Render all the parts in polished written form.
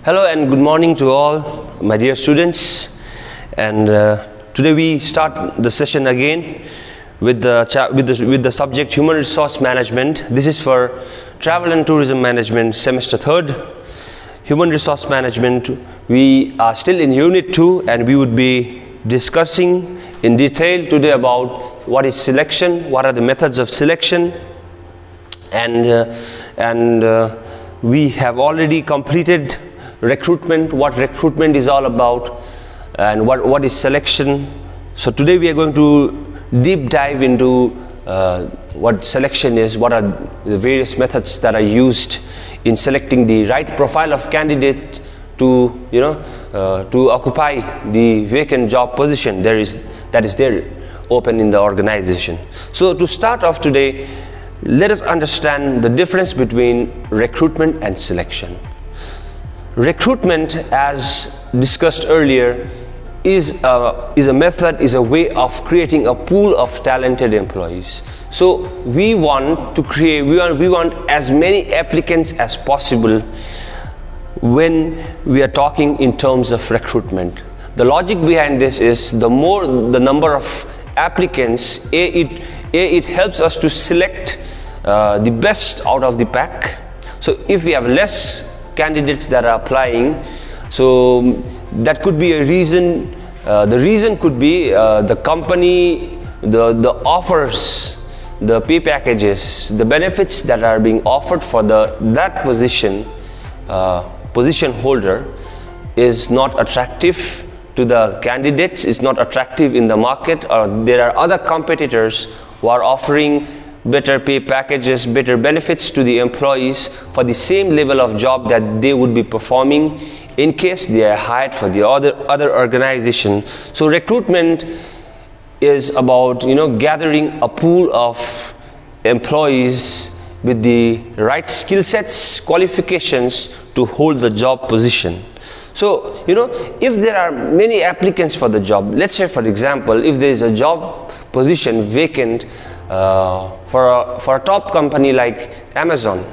Hello and good morning to all my dear students, and today we start the session again with the subject Human Resource Management. This is for Travel and Tourism Management semester 3rd. Human Resource Management, we are still in Unit 2 and we would be discussing in detail today about what is selection, what are the methods of selection, and we have already completed recruitment, what recruitment is all about, and what is selection. So today we are going to deep dive into what selection is, what are the various methods that are used in selecting the right profile of candidate to to occupy the vacant job position that is there open in the organization. So to start off today, let us understand the difference between recruitment and selection. Recruitment, as discussed earlier, is a method, is a way of creating a pool of talented employees. So we want to create, we want as many applicants as possible when we are talking in terms of recruitment. The logic behind this is the more the number of applicants, it helps us to select the best out of the pack. So if we have less candidates that are applying, so that could be a reason. The reason could be the company, the offers, the pay packages, the benefits that are being offered for that position holder is not attractive to the candidates, is not attractive in the market, or there are other competitors who are offering better pay packages, better benefits to the employees for the same level of job that they would be performing in case they are hired for the other organization. So recruitment is about gathering a pool of employees with the right skill sets, qualifications to hold the job position. So if there are many applicants for the job, let's say for example, if there is a job position vacant for a top company like Amazon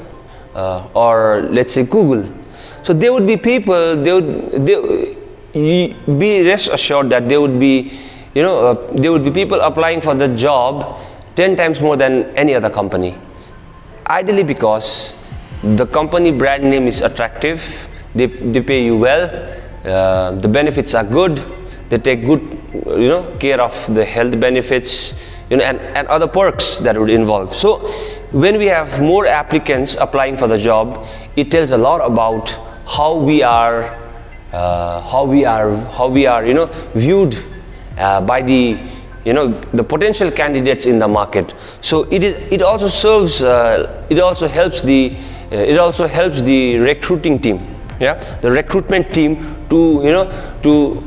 or let's say Google, so there would be people, be rest assured that there would be people applying for the job 10 times more than any other company. Ideally because the company brand name is attractive, they pay you well, the benefits are good, they take good care of the health benefits, and other perks that would involve. So when we have more applicants applying for the job, it tells a lot about how we are viewed by the potential candidates in the market. So it also serves it also helps the recruiting team, the recruitment team to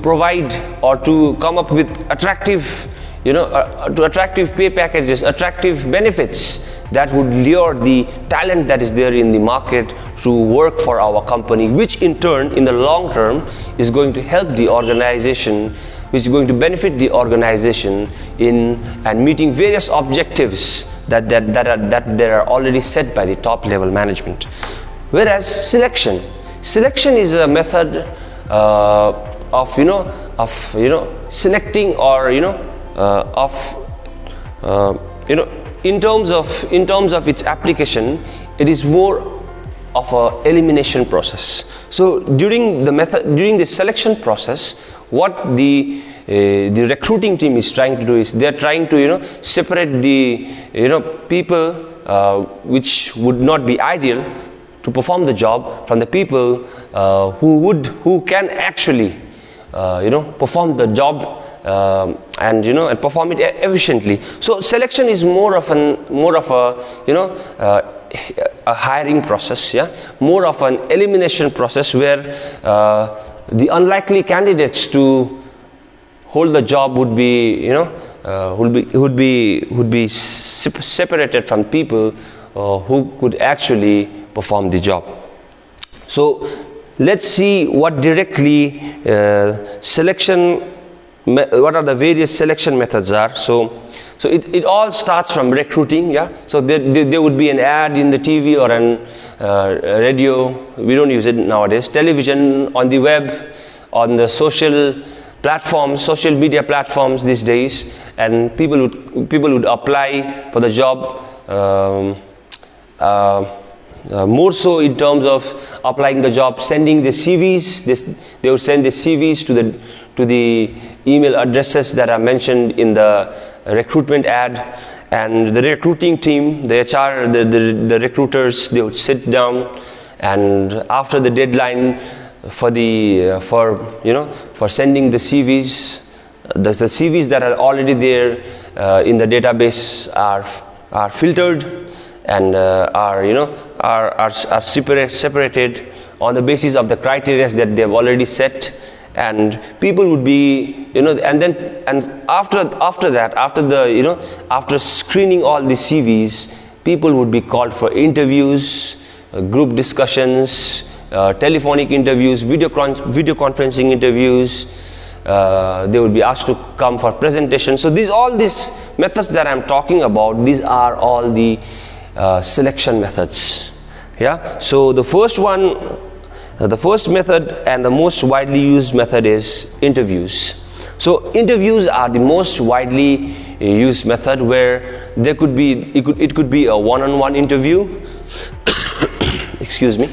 provide or to come up with attractive pay packages, attractive benefits that would lure the talent that is there in the market to work for our company, which in turn, in the long term, is going to help the organization, which is going to benefit the organization in meeting various objectives that are already set by the top level management. Whereas selection is a method of selecting, or in terms of its application, it is more of a elimination process. So during the selection process, what the recruiting team is trying to do is they are trying to separate the people which would not be ideal to perform the job from the people who can actually perform the job and perform it efficiently. So selection is more of a hiring process, more of an elimination process, where the unlikely candidates to hold the job would be separated from people who could actually perform the job. So let's see what directly what are the various selection methods are. So So it all starts from recruiting, yeah. So there would be an ad in the TV or an radio. We don't use it nowadays. Television, on the web, on the social platforms, social media platforms these days, and people would apply for the job. More so in terms of applying the job, sending the CVs. They would send the CVs to the email addresses that are mentioned in the recruitment ad, and the recruiting team, the HR, the recruiters, they would sit down, and after the deadline for sending the CVs, the CVs that are already there in the database are filtered and are separated on the basis of the criteria that they have already set. And people would be, after screening all the CVs, people would be called for interviews, group discussions, telephonic interviews, video conferencing interviews. They would be asked to come for presentation. So all these methods that I'm talking about, these are all the selection methods. Yeah. So the first method and the most widely used method is interviews. So interviews are the most widely used method, where it could be a one-on-one interview. Excuse me.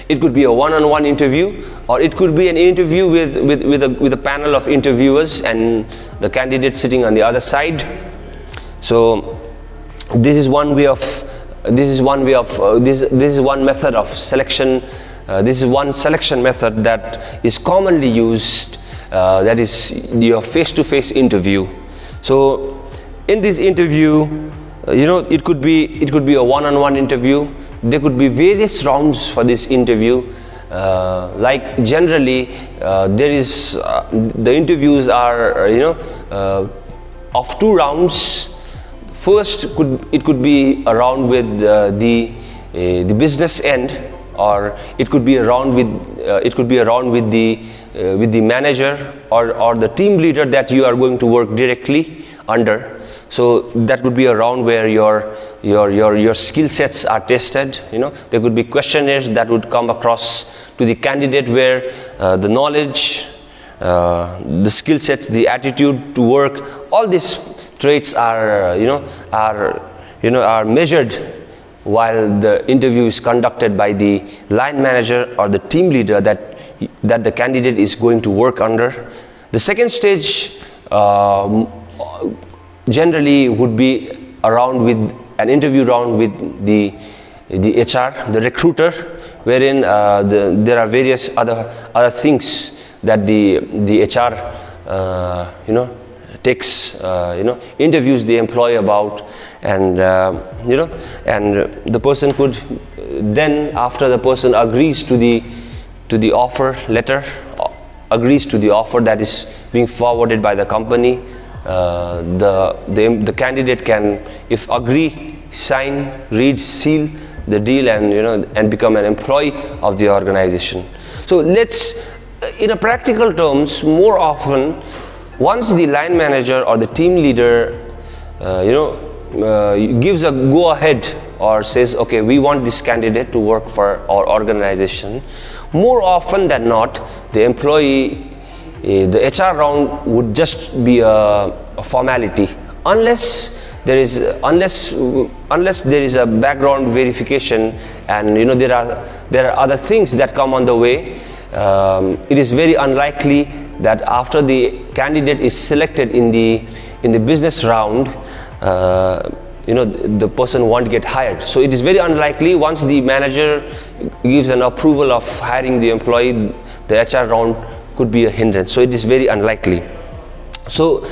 It could be a one-on-one interview, or it could be an interview with a panel of interviewers and the candidate sitting on the other side. So this is one method of selection. This is one selection method that is commonly used. That is your face-to-face interview. So in this interview, it could be a one-on-one interview. There could be various rounds for this interview. Like generally, the interviews are of 2 rounds. First, it could be a round with the business end, or it could be a round with the manager or the team leader that you are going to work directly under. So that could be a round where your skill sets are tested. There could be questionnaires that would come across to the candidate, where the knowledge, the skill sets, the attitude to work, all these traits are measured while the interview is conducted by the line manager or the team leader that the candidate is going to work under. The second stage generally would be with an interview round with the HR, the recruiter, wherein there are various other things that the HR interviews the employee about, and the person could then, after the person agrees to the offer letter, agrees to the offer that is being forwarded by the company, the candidate can, if agree, sign, read, seal the deal, and become an employee of the organization. So in a practical terms, more often, once the line manager or the team leader gives a go ahead or says, okay, we want this candidate to work for our organization, more often than not, the employee, the HR round would just be a formality, unless there is a background verification, and there are other things that come on the way. It is very unlikely that after the candidate is selected in the business round, the person won't get hired. So it is very unlikely. Once the manager gives an approval of hiring the employee, the HR round could be a hindrance. So it is very unlikely. So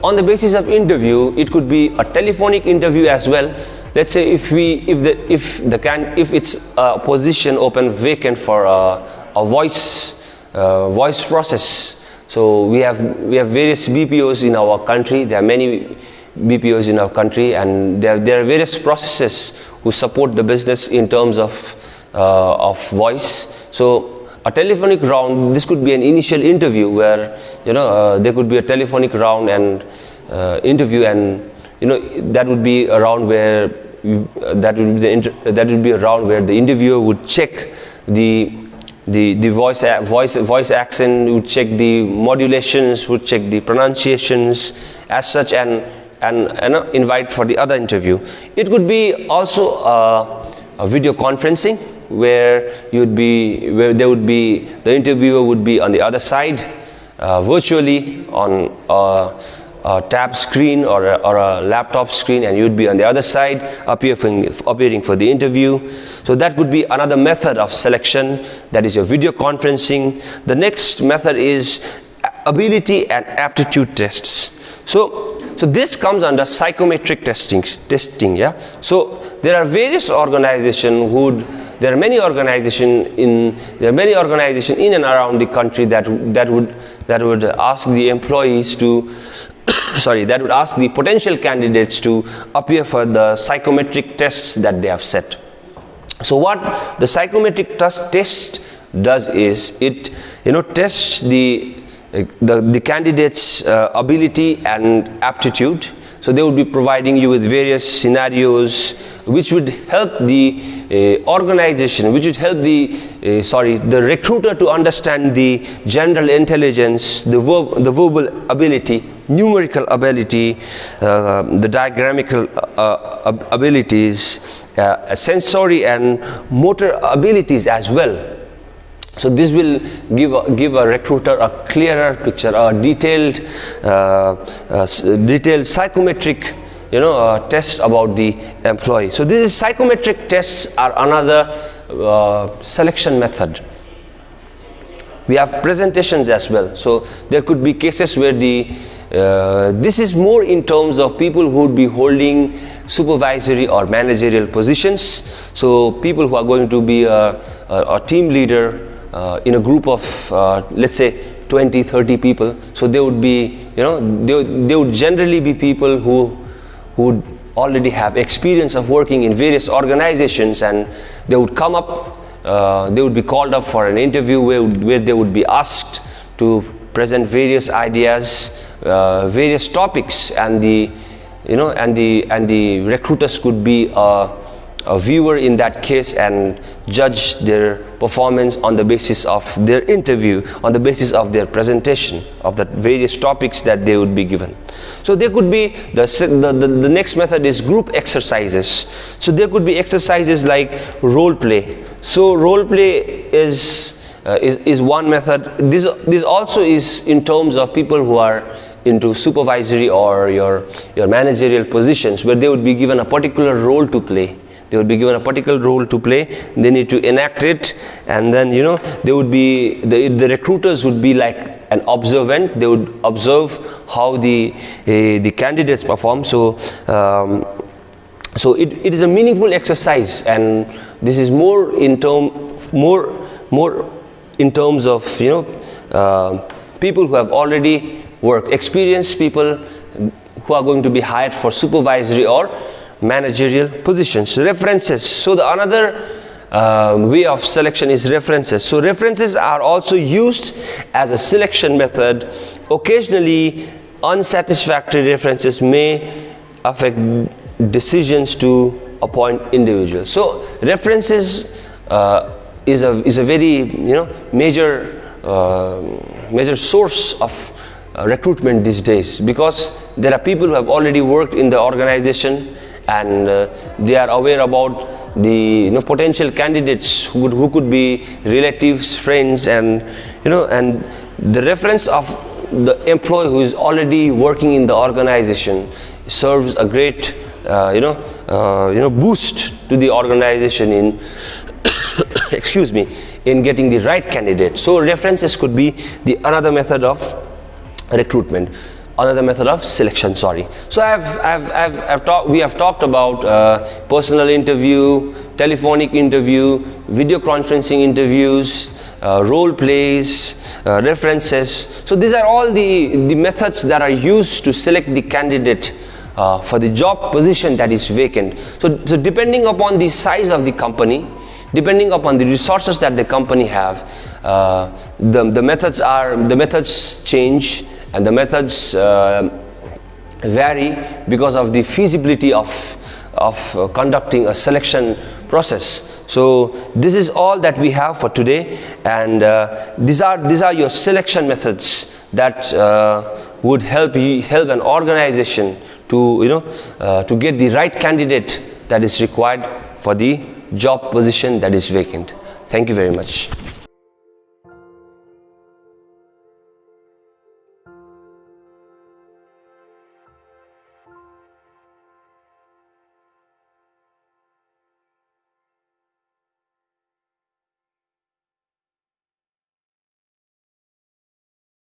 on the basis of interview, it could be a telephonic interview as well. Let's say if it's a position open vacant for a voice process. So we have various BPOs in our country. There are many BPOs in our country, and there are various processes who support the business in terms of voice. So a telephonic round, this could be an initial interview where there could be a telephonic round, and interview, and that would be around where that would be around where the interviewer would check the voice accent, would check the modulations, would check the pronunciations as such, and invite for the other interview. It could be also a video conferencing where there would be the interviewer would be on the other side virtually on a tab screen or a laptop screen, and you'd be on the other side appearing for the interview. So that could be another method of selection, that is your video conferencing. The next method is ability and aptitude tests. So this comes under psychometric testing. Yeah. So there are various organizations there are many organizations in and around the country that would ask the employees to that would ask the potential candidates to appear for the psychometric tests that they have set. So what the psychometric test does is it tests the candidate's ability and aptitude. So they would be providing you with various scenarios which would help the organization, which would help the recruiter to understand the general intelligence, the verbal ability, numerical ability, the diagramical abilities, sensory and motor abilities as well. So this will give a recruiter a clearer picture, a detailed psychometric test about the employee. So these psychometric tests are another selection method. We have presentations as well. So there could be cases where this is more in terms of people who would be holding supervisory or managerial positions. So people who are going to be a team leader in a group of let's say 20-30 people. So they would be they would generally be people who would already have experience of working in various organizations, and they would come up, they would be called up for an interview where they would be asked to present various ideas, various topics, and the recruiters could be a viewer in that case and judge their performance on the basis of their interview, on the basis of their presentation of the various topics that they would be given. So there could be the next method is group exercises. So there could be exercises like role play. So role play is one method. This also is in terms of people who are into supervisory or your managerial positions, where they would be given a particular role to play. They would be given a particular role to play. They need to enact it, and then they would be the recruiters would be like an observant. They would observe how the candidates perform. So it is a meaningful exercise, and this is more in terms of people who have already worked, experienced people who are going to be hired for supervisory or managerial positions. References. So the another way of selection is references. So references are also used as a selection method. Occasionally, unsatisfactory references may affect decisions to appoint individuals. So references is a very major source of recruitment these days, because there are people who have already worked in the organization, and they are aware about the potential candidates who could be relatives, friends, and and the reference of the employee who is already working in the organization serves a great boost to the organization in in getting the right candidate. So references could be another method of recruitment, another method of selection. So we have talked about personal interview, telephonic interview, video conferencing interviews, role plays, references. So these are all the methods that are used to select the candidate for the job position that is vacant. So depending upon the size of the company, depending upon the resources that the company have, the methods change, and the methods vary because of the feasibility of conducting a selection process. So this is all that we have for today, and these are your selection methods that would help an organization to to get the right candidate that is required for the job position that is vacant. Thank you very much.